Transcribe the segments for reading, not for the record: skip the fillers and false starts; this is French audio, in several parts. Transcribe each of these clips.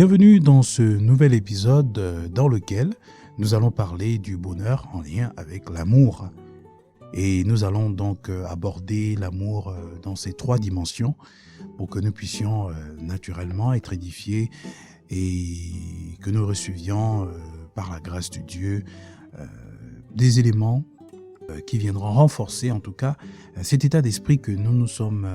Bienvenue dans ce nouvel épisode dans lequel nous allons parler du bonheur en lien avec l'amour. Et nous allons donc aborder l'amour dans ces trois dimensions pour que nous puissions naturellement être édifiés et que nous recevions par la grâce de Dieu des éléments qui viendront renforcer en tout cas cet état d'esprit que nous nous sommes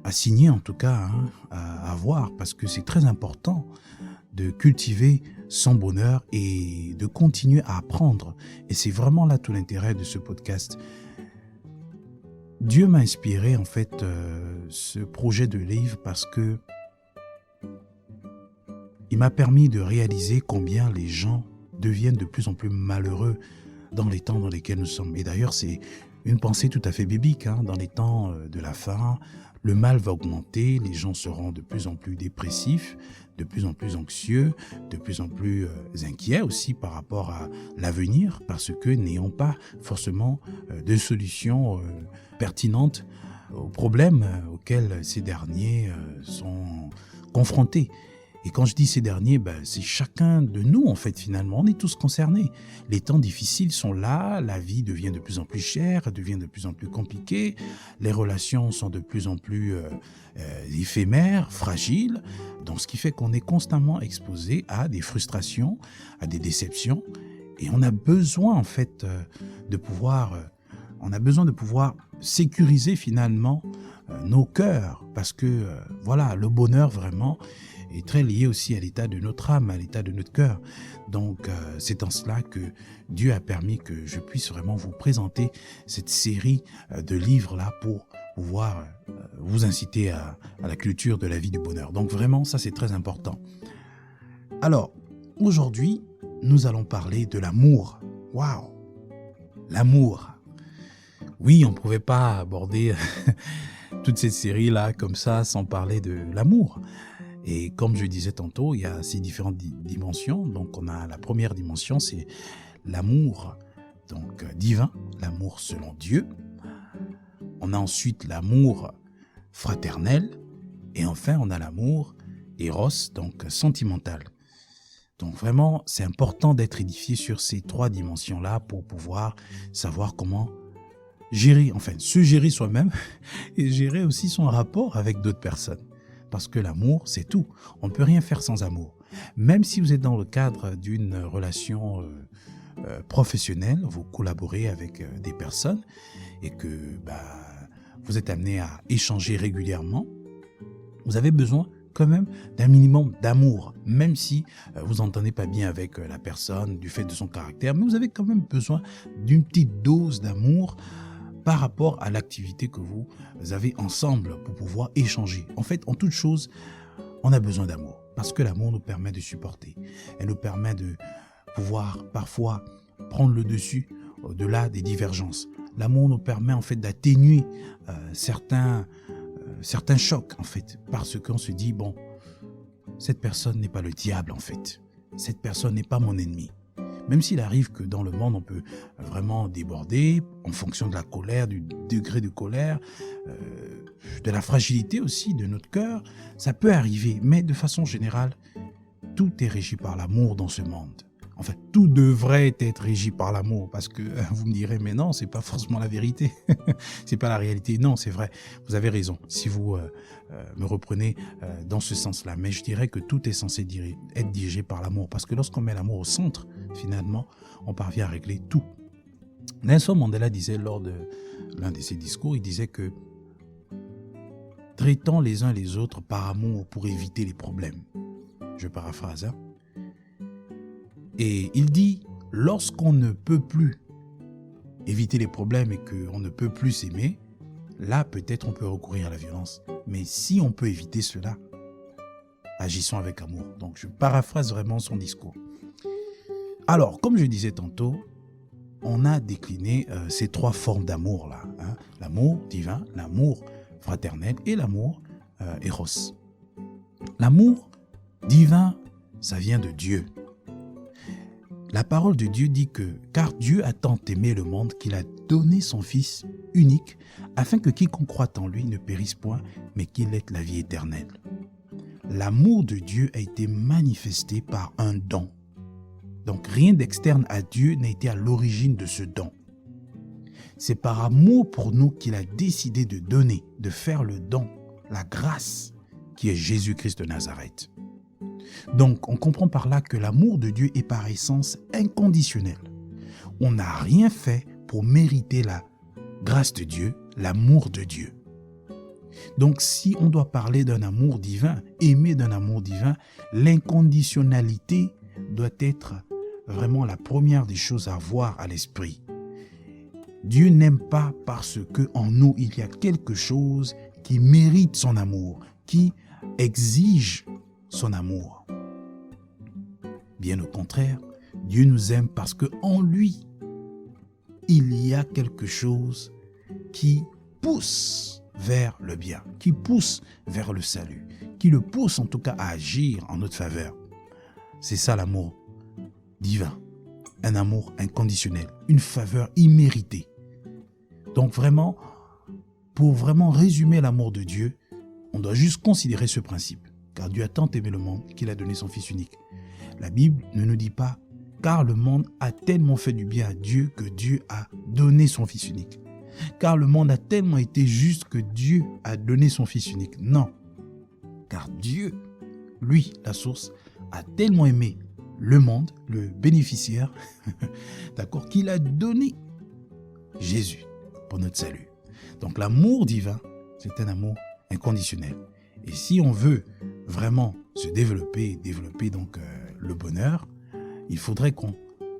assignés en tout cas à avoir, parce que c'est très important de cultiver son bonheur et de continuer à apprendre. Et c'est vraiment là tout l'intérêt de ce podcast. Dieu m'a inspiré en fait ce projet de livre parce que il m'a permis de réaliser combien les gens deviennent de plus en plus malheureux dans les temps dans lesquels nous sommes. Et d'ailleurs, c'est une pensée tout à fait biblique. Dans les temps de la fin, le mal va augmenter, les gens seront de plus en plus dépressifs, de plus en plus anxieux, de plus en plus inquiets aussi par rapport à l'avenir, parce que n'ayant pas forcément de solutions pertinentes aux problèmes auxquels ces derniers sont confrontés. Et quand je dis ces derniers, c'est chacun de nous en fait finalement, on est tous concernés. Les temps difficiles sont là, la vie devient de plus en plus chère, devient de plus en plus compliquée, les relations sont de plus en plus éphémères, fragiles, donc ce qui fait qu'on est constamment exposé à des frustrations, à des déceptions, et on a besoin en fait de pouvoir sécuriser finalement nos cœurs, parce que voilà, le bonheur vraiment est très lié aussi à l'état de notre âme, à l'état de notre cœur. Donc, c'est en cela que Dieu a permis que je puisse vraiment vous présenter cette série de livres-là pour pouvoir vous inciter à la culture de la vie du bonheur. Donc, vraiment, ça, c'est très important. Alors, aujourd'hui, nous allons parler de l'amour. Waouh! L'amour. Oui, on ne pouvait pas aborder toute cette série-là comme ça sans parler de l'amour. Et comme je disais tantôt, il y a ces différentes dimensions. Donc, on a la première dimension, c'est l'amour donc divin, l'amour selon Dieu. On a ensuite l'amour fraternel. Et enfin, on a l'amour éros, donc sentimental. Donc, vraiment, c'est important d'être édifié sur ces trois dimensions-là pour pouvoir savoir comment gérer, enfin, se gérer soi-même et gérer aussi son rapport avec d'autres personnes. Parce que l'amour, c'est tout. On ne peut rien faire sans amour. Même si vous êtes dans le cadre d'une relation professionnelle, vous collaborez avec des personnes et que vous êtes amené à échanger régulièrement, vous avez besoin quand même d'un minimum d'amour, même si vous n'entendez pas bien avec la personne du fait de son caractère, mais vous avez quand même besoin d'une petite dose d'amour par rapport à l'activité que vous avez ensemble pour pouvoir échanger. En fait, en toute chose, on a besoin d'amour parce que l'amour nous permet de supporter. Elle nous permet de pouvoir parfois prendre le dessus au-delà des divergences. L'amour nous permet en fait d'atténuer certains chocs en fait, parce qu'on se dit bon, cette personne n'est pas le diable en fait. Cette personne n'est pas mon ennemi. Même s'il arrive que dans le monde, on peut vraiment déborder en fonction de la colère, du degré de colère, de la fragilité aussi de notre cœur, ça peut arriver. Mais de façon générale, tout est régi par l'amour dans ce monde. En fait, tout devrait être régi par l'amour parce que vous me direz, mais non, c'est pas forcément la vérité. C'est pas la réalité. Non, c'est vrai. Vous avez raison. Si vous me reprenez dans ce sens-là. Mais je dirais que tout est censé être dirigé par l'amour parce que lorsqu'on met l'amour au centre, finalement, on parvient à régler tout. Nelson Mandela disait lors de l'un de ses discours, il disait que traitons les uns les autres par amour pour éviter les problèmes. Je paraphrase, Et il dit, lorsqu'on ne peut plus éviter les problèmes et qu'on ne peut plus s'aimer, là peut-être on peut recourir à la violence. Mais si on peut éviter cela, agissons avec amour. Donc je paraphrase vraiment son discours. Alors, comme je disais tantôt, on a décliné ces trois formes d'amour-là. L'amour divin, l'amour fraternel et l'amour éros. L'amour divin, ça vient de Dieu. La parole de Dieu dit que « Car Dieu a tant aimé le monde qu'il a donné son Fils unique, afin que quiconque croit en lui ne périsse point, mais qu'il ait la vie éternelle. » l'amour de Dieu a été manifesté par un don. Donc rien d'externe à Dieu n'a été à l'origine de ce don. C'est par amour pour nous qu'il a décidé de donner, de faire le don, la grâce, qui est Jésus-Christ de Nazareth. Donc on comprend par là que l'amour de Dieu est par essence inconditionnel. On n'a rien fait pour mériter la grâce de Dieu, l'amour de Dieu. Donc si on doit parler d'un amour divin, aimer d'un amour divin, l'inconditionnalité doit être vraiment la première des choses à avoir à l'esprit. Dieu n'aime pas parce qu'en nous, il y a quelque chose qui mérite son amour, qui exige son amour. Bien au contraire, Dieu nous aime parce qu'en lui, il y a quelque chose qui pousse vers le bien, qui pousse vers le salut, qui le pousse en tout cas à agir en notre faveur. C'est ça l'amour divin, un amour inconditionnel, une faveur imméritée. Donc vraiment, pour vraiment résumer l'amour de Dieu, on doit juste considérer ce principe. Car Dieu a tant aimé le monde qu'il a donné son Fils unique. La Bible ne nous dit pas « car le monde a tellement fait du bien à Dieu que Dieu a donné son Fils unique ». Car le monde a tellement été juste que Dieu a donné son Fils unique. Non. Car Dieu, lui, la source, a tellement aimé le monde, le bénéficiaire, d'accord, qu'il a donné Jésus pour notre salut. Donc l'amour divin, c'est un amour inconditionnel. Et si on veut vraiment se développer donc le bonheur, il faudrait qu'on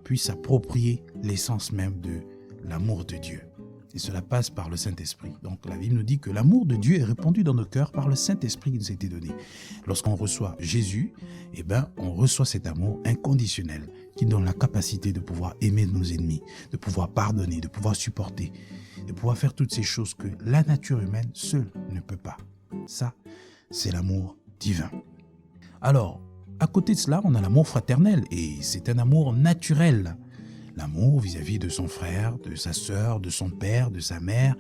puisse s'approprier l'essence même de l'amour de Dieu. Et cela passe par le Saint-Esprit. Donc la Bible nous dit que l'amour de Dieu est répandu dans nos cœurs par le Saint-Esprit qui nous a été donné. Lorsqu'on reçoit Jésus, on reçoit cet amour inconditionnel qui donne la capacité de pouvoir aimer nos ennemis, de pouvoir pardonner, de pouvoir supporter, de pouvoir faire toutes ces choses que la nature humaine seule ne peut pas. Ça, c'est l'amour divin. Alors, à côté de cela, on a l'amour fraternel et c'est un amour naturel. L'amour vis-à-vis de son frère, de sa sœur, de son père, de sa mère.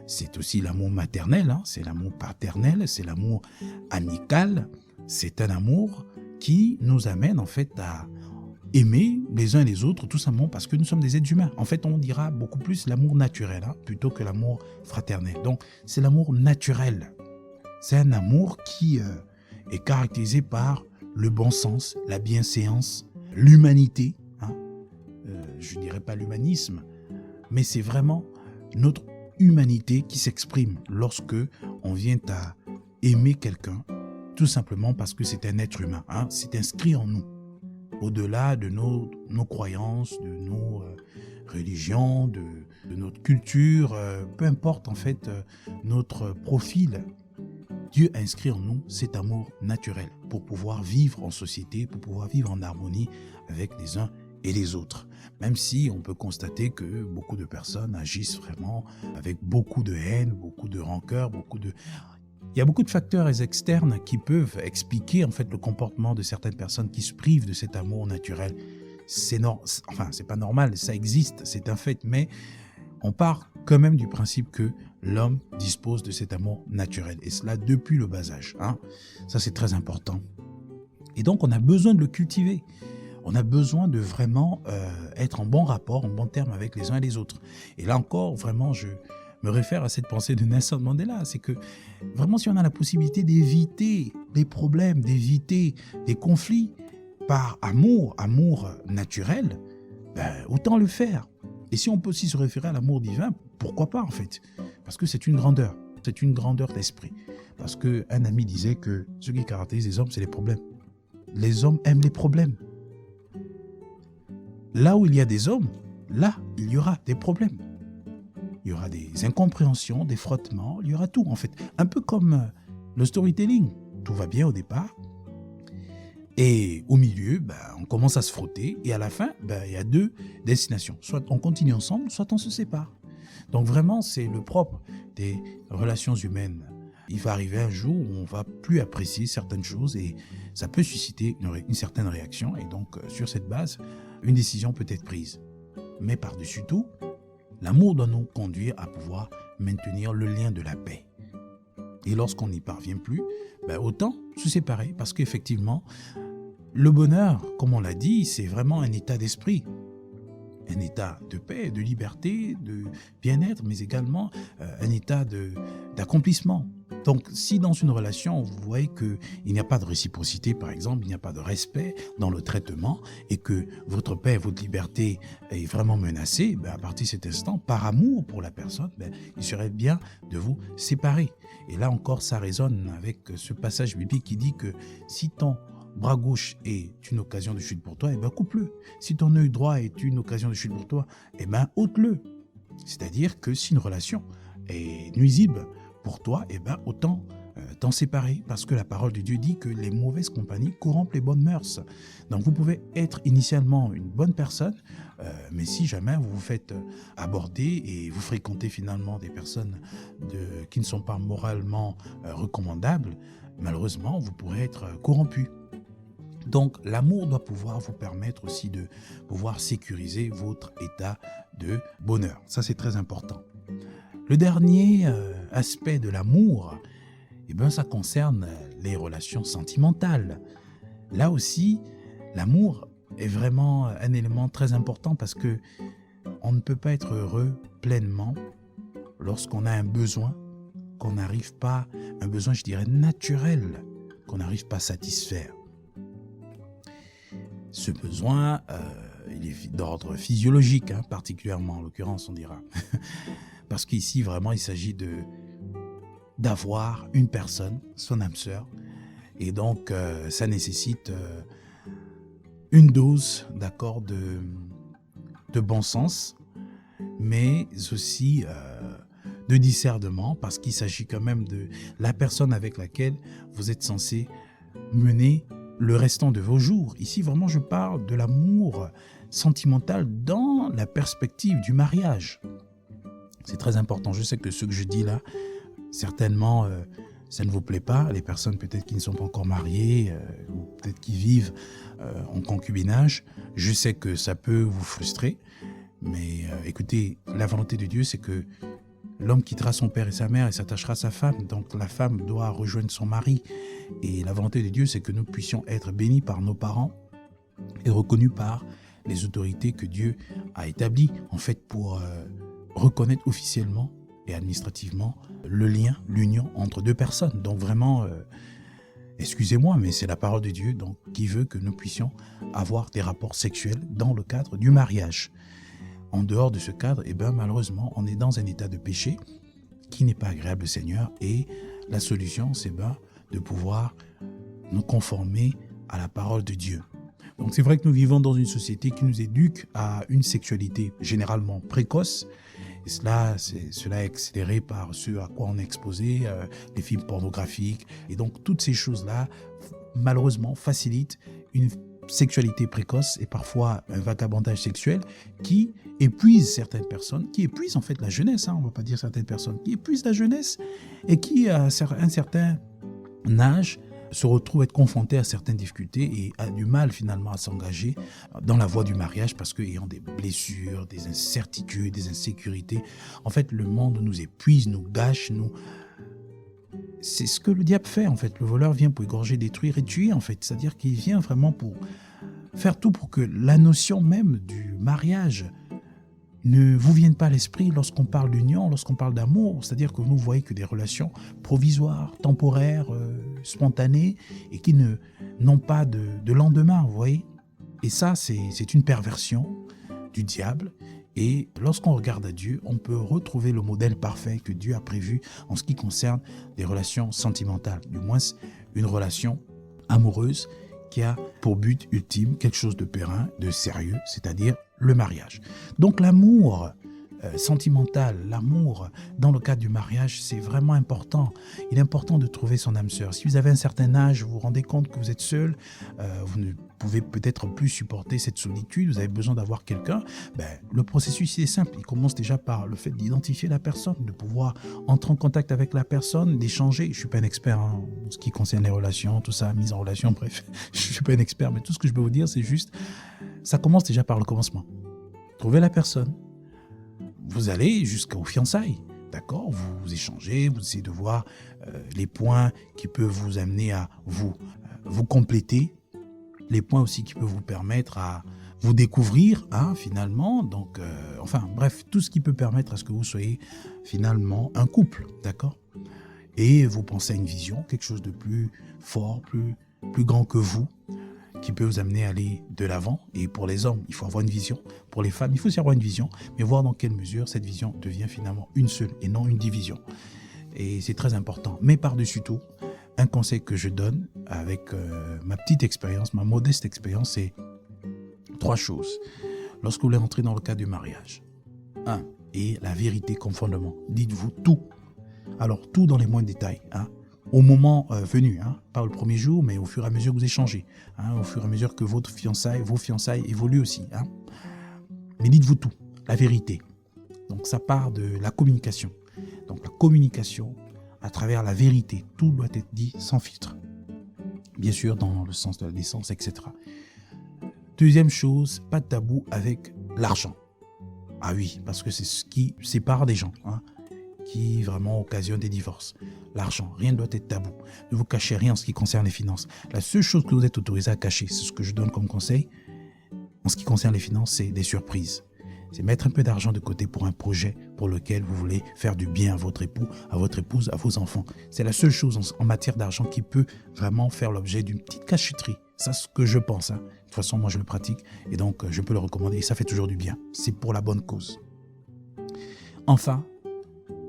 C'est aussi l'amour maternel, c'est l'amour paternel, c'est l'amour amical. C'est un amour qui nous amène en fait à aimer les uns et les autres tout simplement parce que nous sommes des êtres humains. En fait, on dira beaucoup plus l'amour naturel plutôt que l'amour fraternel. Donc, c'est l'amour naturel. C'est un amour qui est caractérisé par le bon sens, la bienséance, l'humanité. Je ne dirais pas l'humanisme, mais c'est vraiment notre humanité qui s'exprime lorsque on vient à aimer quelqu'un, tout simplement parce que c'est un être humain. C'est inscrit en nous, au-delà de nos croyances, de nos religions, de notre culture, peu importe en fait notre profil. Dieu a inscrit en nous cet amour naturel pour pouvoir vivre en société, pour pouvoir vivre en harmonie avec les uns et les autres. Même si on peut constater que beaucoup de personnes agissent vraiment avec beaucoup de haine, beaucoup de rancœur, il y a beaucoup de facteurs externes qui peuvent expliquer en fait le comportement de certaines personnes qui se privent de cet amour naturel. C'est pas normal, ça existe, c'est un fait, mais on part quand même du principe que l'homme dispose de cet amour naturel, et cela depuis le bas âge. Ça, c'est très important. Et donc, on a besoin de le cultiver. On a besoin de vraiment être en bon rapport, en bon terme avec les uns et les autres. Et là encore, vraiment, je me réfère à cette pensée de Nelson Mandela. C'est que vraiment, si on a la possibilité d'éviter les problèmes, d'éviter des conflits par amour naturel, autant le faire. Et si on peut aussi se référer à l'amour divin, pourquoi pas en fait? Parce que c'est une grandeur d'esprit. Parce qu'un ami disait que ce qui caractérise les hommes, c'est les problèmes. Les hommes aiment les problèmes. Là où il y a des hommes, là, il y aura des problèmes. Il y aura des incompréhensions, des frottements, il y aura tout en fait. Un peu comme le storytelling. Tout va bien au départ. Et au milieu, on commence à se frotter. Et à la fin, il y a deux destinations. Soit on continue ensemble, soit on se sépare. Donc vraiment, c'est le propre des relations humaines. Il va arriver un jour où on ne va plus apprécier certaines choses et ça peut susciter une certaine réaction. Et donc, sur cette base, une décision peut être prise. Mais par-dessus tout, l'amour doit nous conduire à pouvoir maintenir le lien de la paix. Et lorsqu'on n'y parvient plus, autant se séparer parce qu'effectivement, le bonheur, comme on l'a dit, c'est vraiment un état d'esprit. Un état de paix, de liberté, de bien-être, mais également un état d'accomplissement. Donc, si dans une relation, vous voyez qu'il n'y a pas de réciprocité, par exemple, il n'y a pas de respect dans le traitement et que votre paix, votre liberté est vraiment menacée, à partir de cet instant, par amour pour la personne, il serait bien de vous séparer. Et là encore, ça résonne avec ce passage biblique qui dit que si ton bras gauche est une occasion de chute pour toi, coupe-le. Si ton œil droit est une occasion de chute pour toi, ôte-le. C'est-à-dire que si une relation est nuisible pour toi, autant t'en séparer. Parce que la parole de Dieu dit que les mauvaises compagnies corrompent les bonnes mœurs. Donc vous pouvez être initialement une bonne personne, mais si jamais vous vous faites aborder et vous fréquentez finalement des personnes qui ne sont pas moralement recommandables, malheureusement, vous pourrez être corrompu. Donc, l'amour doit pouvoir vous permettre aussi de pouvoir sécuriser votre état de bonheur. Ça, c'est très important. Le dernier aspect de l'amour, ça concerne les relations sentimentales. Là aussi, l'amour est vraiment un élément très important parce que on ne peut pas être heureux pleinement lorsqu'on a un besoin qu'on n'arrive pas, un besoin, je dirais, naturel, qu'on n'arrive pas à satisfaire. Ce besoin, il est d'ordre physiologique, particulièrement en l'occurrence, on dira. Parce qu'ici, vraiment, il s'agit d'avoir une personne, son âme sœur. Et donc, ça nécessite une dose, d'accord, de bon sens, mais aussi de discernement, parce qu'il s'agit quand même de la personne avec laquelle vous êtes censé mener le restant de vos jours. Ici, vraiment, je parle de l'amour sentimental dans la perspective du mariage. C'est très important. Je sais que ce que je dis là, certainement, ça ne vous plaît pas. Les personnes peut-être qui ne sont pas encore mariées ou peut-être qui vivent en concubinage, je sais que ça peut vous frustrer. Mais écoutez, la volonté de Dieu, c'est que l'homme quittera son père et sa mère et s'attachera à sa femme. Donc la femme doit rejoindre son mari. Et la volonté de Dieu, c'est que nous puissions être bénis par nos parents et reconnus par les autorités que Dieu a établies, en fait, pour reconnaître officiellement et administrativement le lien, l'union entre deux personnes. Donc vraiment, excusez-moi, mais c'est la parole de Dieu donc, qui veut que nous puissions avoir des rapports sexuels dans le cadre du mariage. En dehors de ce cadre, malheureusement, on est dans un état de péché qui n'est pas agréable au Seigneur. Et la solution, c'est de pouvoir nous conformer à la parole de Dieu. Donc c'est vrai que nous vivons dans une société qui nous éduque à une sexualité généralement précoce. Et cela est accéléré par ce à quoi on est exposé, les films pornographiques. Et donc toutes ces choses-là, malheureusement, facilitent une sexualité précoce et parfois un vagabondage sexuel qui épuise certaines personnes, qui épuise en fait la jeunesse, on ne va pas dire certaines personnes, qui épuise la jeunesse et qui à un certain âge se retrouve être confronté à certaines difficultés et a du mal finalement à s'engager dans la voie du mariage parce qu'ayant des blessures, des incertitudes, des insécurités, en fait le monde nous épuise, nous gâche, c'est ce que le diable fait en fait. Le voleur vient pour égorger, détruire et tuer en fait. C'est-à-dire qu'il vient vraiment pour faire tout pour que la notion même du mariage ne vous vienne pas à l'esprit lorsqu'on parle d'union, lorsqu'on parle d'amour. C'est-à-dire que vous voyez que des relations provisoires, temporaires, spontanées et qui n'ont pas de lendemain, vous voyez. Et ça, c'est une perversion du diable. Et lorsqu'on regarde à Dieu, on peut retrouver le modèle parfait que Dieu a prévu en ce qui concerne des relations sentimentales. Du moins, une relation amoureuse qui a pour but ultime quelque chose de périn, de sérieux, c'est-à-dire le mariage. Donc l'amour sentimental, l'amour dans le cadre du mariage, c'est vraiment important. Il est important de trouver son âme sœur. Si vous avez un certain âge, vous vous rendez compte que vous êtes seul, vous ne pouvez peut-être plus supporter cette solitude, vous avez besoin d'avoir quelqu'un, le processus est simple. Il commence déjà par le fait d'identifier la personne, de pouvoir entrer en contact avec la personne, d'échanger. Je ne suis pas un expert en ce qui concerne les relations, tout ça, mise en relation, bref, je ne suis pas un expert, mais tout ce que je peux vous dire, c'est juste, ça commence déjà par le commencement. Trouvez la personne. Vous allez jusqu'aux fiançailles. D'accord? Vous échangez, vous essayez de voir les points qui peuvent vous amener à vous compléter, les points aussi qui peuvent vous permettre à vous découvrir, hein, finalement. Donc, enfin, bref, tout ce qui peut permettre à ce que vous soyez finalement un couple, d'accord? Et vous pensez à une vision, quelque chose de plus fort, plus grand que vous, qui peut vous amener à aller de l'avant. Et pour les hommes, il faut avoir une vision. Pour les femmes, il faut aussi avoir une vision, mais voir dans quelle mesure cette vision devient finalement une seule et non une division. Et c'est très important. Mais par-dessus tout, un conseil que je donne avec ma petite expérience, ma modeste expérience, c'est 3 choses. Lorsque vous voulez entrer dans le cadre du mariage, 1. Et la vérité comme fondement. Dites-vous tout. Alors, tout dans les moindres détails, hein, au moment venu, hein, pas le premier jour, mais au fur et à mesure que vous échangez, hein, au fur et à mesure que vos fiançailles évoluent aussi. Hein. Mais dites-vous tout, la vérité. Donc, ça part de la communication. Donc, la communication à travers la vérité, tout doit être dit sans filtre. Bien sûr, dans le sens de la naissance, etc. Deuxième chose, pas de tabou avec l'argent. Ah oui, parce que c'est ce qui sépare des gens, hein, qui vraiment occasionne des divorces. L'argent, rien ne doit être tabou. Ne vous cachez rien en ce qui concerne les finances. La seule chose que vous êtes autorisé à cacher, c'est ce que je donne comme conseil, en ce qui concerne les finances, c'est des surprises. C'est mettre un peu d'argent de côté pour un projet pour lequel vous voulez faire du bien à votre époux, à votre épouse, à vos enfants. C'est la seule chose en matière d'argent qui peut vraiment faire l'objet d'une petite cachotterie. Ça, c'est ce que je pense. Hein. De toute façon, moi, je le pratique et donc je peux le recommander et ça fait toujours du bien. C'est pour la bonne cause. Enfin,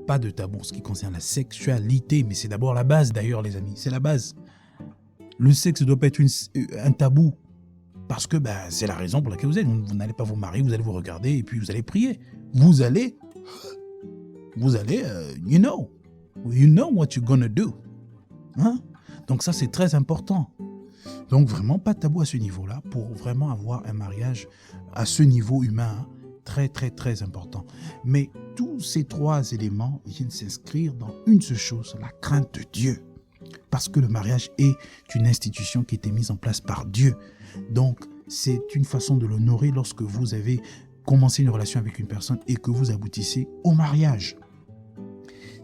pas de tabou en ce qui concerne la sexualité, mais c'est d'abord la base d'ailleurs, les amis. C'est la base. Le sexe ne doit pas être un tabou. Parce que c'est la raison pour laquelle vous êtes. Vous n'allez pas vous marier, vous allez vous regarder et puis vous allez prier. Vous allez, you know what you're gonna do. Hein? Donc ça, c'est très important. Donc vraiment, pas de tabou à ce niveau-là pour vraiment avoir un mariage à ce niveau humain, hein, très, très, très important. Mais tous ces 3 éléments viennent s'inscrire dans une seule chose, la crainte de Dieu. Parce que le mariage est une institution qui a été mise en place par Dieu. Donc, c'est une façon de l'honorer lorsque vous avez commencé une relation avec une personne et que vous aboutissez au mariage.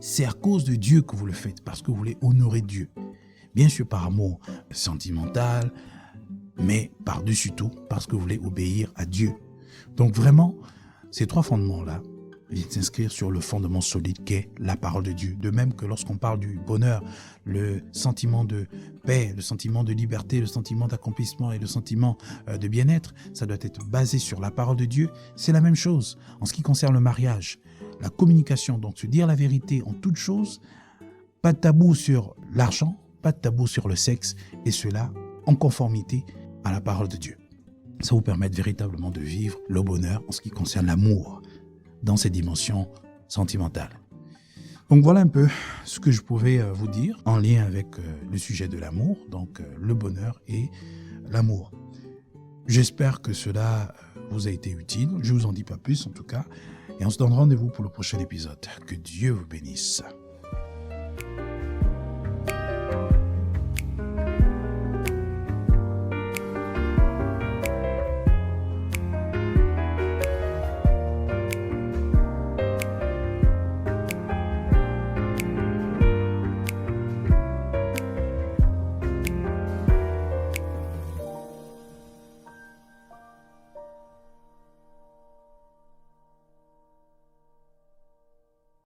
C'est à cause de Dieu que vous le faites, parce que vous voulez honorer Dieu. Bien sûr par amour sentimental, mais par-dessus tout, parce que vous voulez obéir à Dieu. Donc vraiment, ces 3 fondements-là viennent s'inscrire sur le fondement solide qu'est la parole de Dieu. De même que lorsqu'on parle du bonheur, le sentiment de paix, le sentiment de liberté, le sentiment d'accomplissement et le sentiment de bien-être, ça doit être basé sur la parole de Dieu. C'est la même chose en ce qui concerne le mariage. La communication, donc se dire la vérité en toute chose, pas de tabou sur l'argent, pas de tabou sur le sexe, et cela en conformité à la parole de Dieu. Ça vous permet véritablement de vivre le bonheur en ce qui concerne l'amour, dans ses dimensions sentimentales. Donc voilà un peu ce que je pouvais vous dire en lien avec le sujet de l'amour, donc le bonheur et l'amour. J'espère que cela vous a été utile, je ne vous en dis pas plus en tout cas, et on se donne rendez-vous pour le prochain épisode. Que Dieu vous bénisse.